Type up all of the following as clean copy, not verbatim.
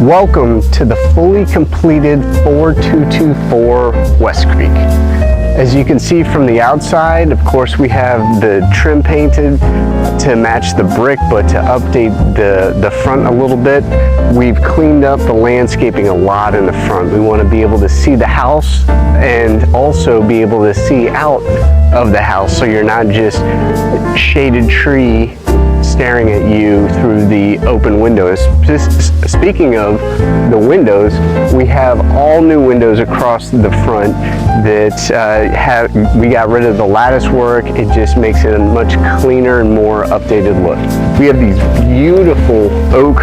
Welcome to the fully completed 4224 West Creek. As you can see from the outside, of course, we have the trim painted to match the brick, but to update the front a little bit, we've cleaned up the landscaping a lot in the front. We want to be able to see the house and also be able to see out of the house, so you're not just shaded tree staring at you through the open windows. Speaking of the windows, we have all new windows across the front that we got rid of the lattice work. It just makes it a much cleaner and more updated look. We have these beautiful oak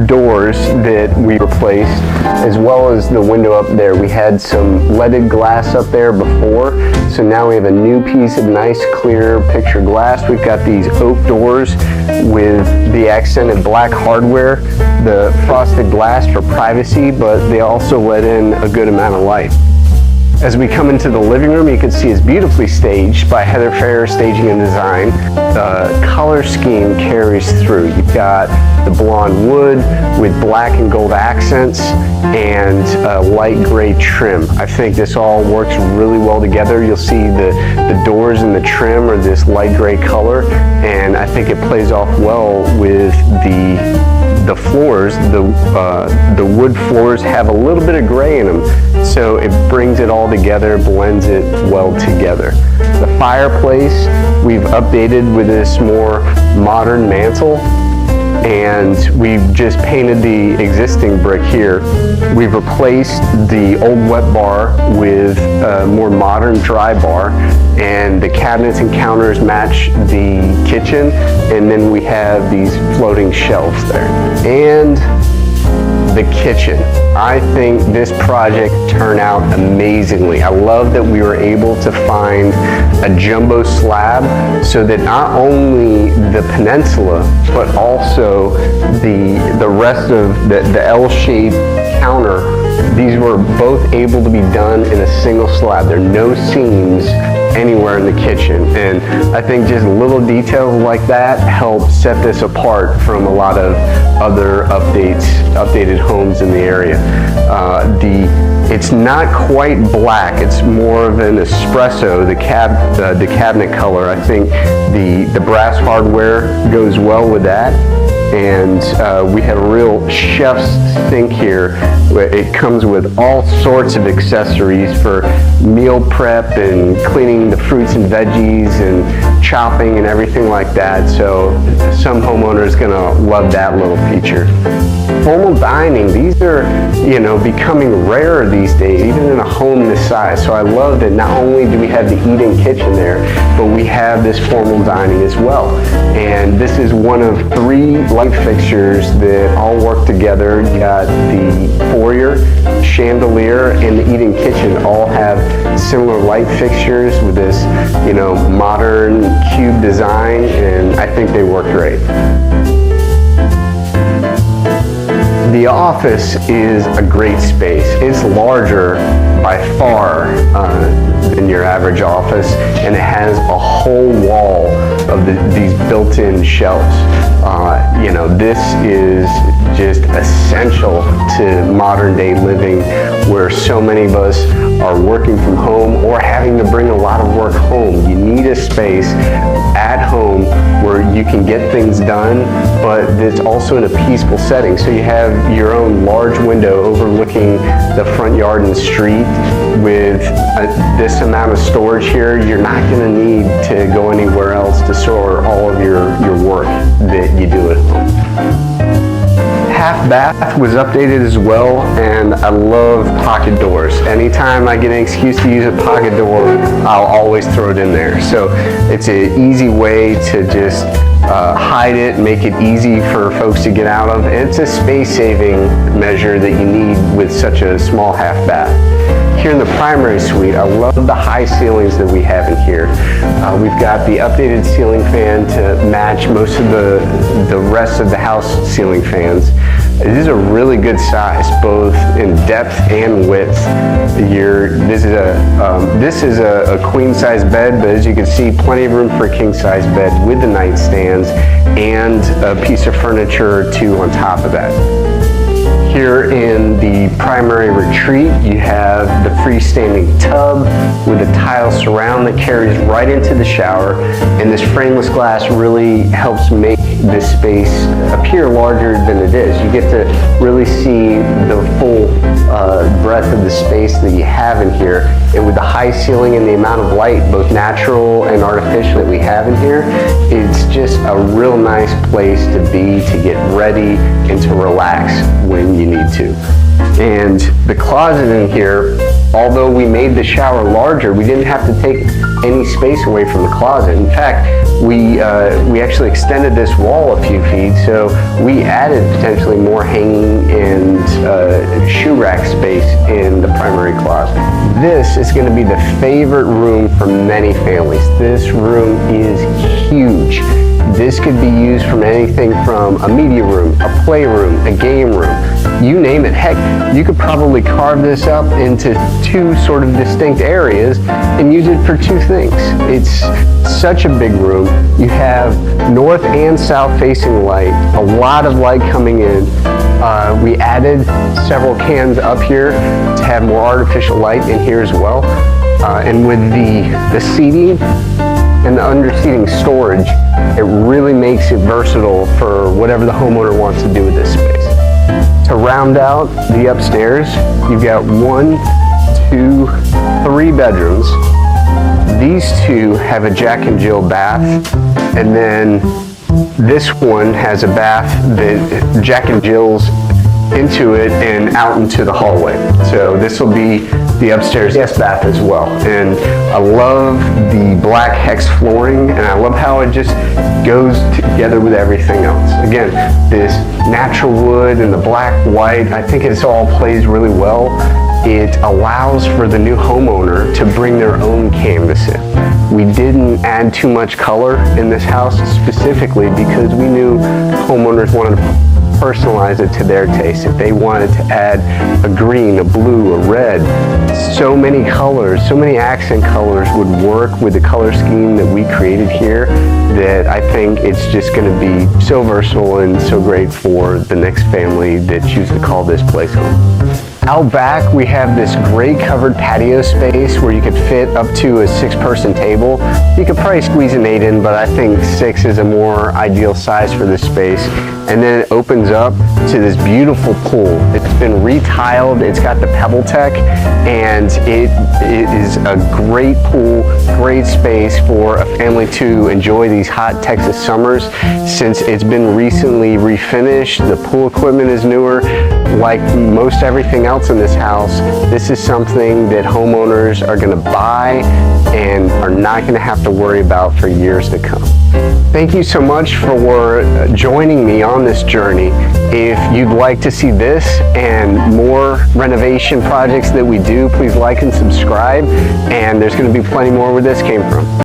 doors that we replaced, as well as the window up there. We had some leaded glass up there before, so now we have a new piece of nice clear picture glass. We've got these oak doors with the accented black hardware, the frosted glass for privacy, but they also let in a good amount of light. As we come into the living room, you can see it's beautifully staged by Heather Fair Staging and Design. The color scheme carries through. You've got the blonde wood with black and gold accents and light gray trim. I think this all works really well together. You'll see the doors and the trim are this light gray color, and I think it plays off well with the floors. The wood floors have a little bit of gray in them, so it brings it all together, blends it well together. The fireplace we've updated with this more modern mantle, and we've just painted the existing brick here. We've replaced the old wet bar with a more modern dry bar, and the cabinets and counters match the kitchen, and then we have these floating shelves there. And the kitchen. I think this project turned out amazingly. I love that we were able to find a jumbo slab so that not only the peninsula, but also the rest of the L-shaped counter, these were both able to be done in a single slab. There are no seams anywhere in the kitchen, and I think just little details like that help set this apart from a lot of other updated homes in the area. It's not quite black, it's more of an espresso, the cabinet color. I think the brass hardware goes well with that. And we have a real chef's sink here. It comes with all sorts of accessories for meal prep and cleaning the fruits and veggies and chopping and everything like that. So some homeowner is gonna love that little feature. Formal dining, these are, becoming rarer these days, even in a home this size. So I love that not only do we have the eat-in kitchen there, but we have this formal dining as well. And this is one of 3 light fixtures that all work together. You got the foyer, chandelier, and the eat-in kitchen all have similar light fixtures with this, modern cube design, and I think they work great. The office is a great space. It's larger by far than your average office, and it has a whole wall of these built-in shelves. This is just essential to modern day living, where so many of us are working from home or having to bring a lot of work home. You need a space at home where you can get things done, but it's also in a peaceful setting. So you have your own large window overlooking the front yard and the street. With this amount of storage here, you're not going to need to go anywhere else to store all of your work that you do at home. Half bath was updated as well, and I love pocket doors. Anytime I get an excuse to use a pocket door, I'll always throw it in there. So it's an easy way to just hide it, make it easy for folks to get out of. And it's a space-saving measure that you need with such a small half bath. Here in the primary suite, I love the high ceilings that we have in here. We've got the updated ceiling fan to match most of the rest of the house ceiling fans. It is a really good size, both in depth and width. This is a queen size bed, but as you can see, plenty of room for a king size bed with the nightstands and a piece of furniture or two on top of that. Here in the primary retreat, you have the freestanding tub with a tile surround that carries right into the shower, and this frameless glass really helps make this space appear larger than it is. You get to really see the full breadth of the space that you have in here, and with the high ceiling and the amount of light, both natural and artificial, that we have in here, it's just a real nice place to be, to get ready and to relax when you need to. And the closet in here, although we made the shower larger, we didn't have to take any space away from the closet. In fact, we actually extended this wall a few feet, so we added potentially more hanging and shoe rack space in the primary closet. This is going to be the favorite room for many families. This room is huge. This could be used from anything from a media room, a playroom, a game room, you name it. Heck, you could probably carve this up into two sort of distinct areas and use it for two things. It's such a big room. You have north and south facing light, a lot of light coming in. We added several cans up here to have more artificial light in here as well. And with the seating and the under-seating storage, it really makes it versatile for whatever the homeowner wants to do with this space. To round out the upstairs, you've got 1, 2, 3 bedrooms. These two have a Jack and Jill bath, and then this one has a bath that Jack and Jill's into it and out into the hallway. So this will be the upstairs guest bath as well. And I love the black hex flooring, and I love how it just goes together with everything else. Again, this natural wood and the black white, I think it all plays really well. It allows for the new homeowner to bring their own canvas in. We didn't add too much color in this house specifically because we knew homeowners wanted to personalize it to their taste. If they wanted to add a green, a blue, a red, so many colors, so many accent colors would work with the color scheme that we created here, that I think it's just going to be so versatile and so great for the next family that choose to call this place home. Out back, we have this great covered patio space where you could fit up to a 6-person table. You could probably squeeze an 8 in, but I think 6 is a more ideal size for this space. And then it opens up to this beautiful pool. It's been retiled, it's got the Pebble Tech, and it is a great pool, great space for a family to enjoy these hot Texas summers. Since it's been recently refinished, the pool equipment is newer. Like most everything else in this house, this is something that homeowners are going to buy and are not going to have to worry about for years to come. Thank you so much for joining me on this journey. If you'd like to see this and more renovation projects that we do, please like and subscribe, and there's going to be plenty more where this came from.